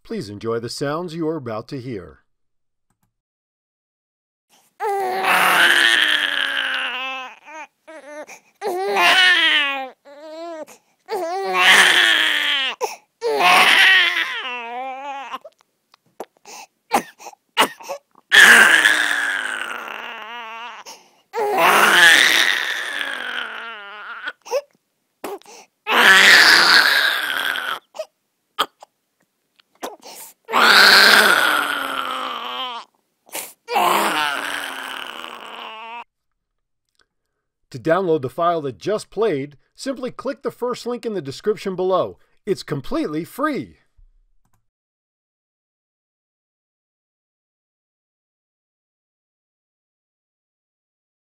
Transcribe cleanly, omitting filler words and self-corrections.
Please enjoy the sounds you are about to hear. To download the file that just played, simply click the first link in the description below. It's completely free.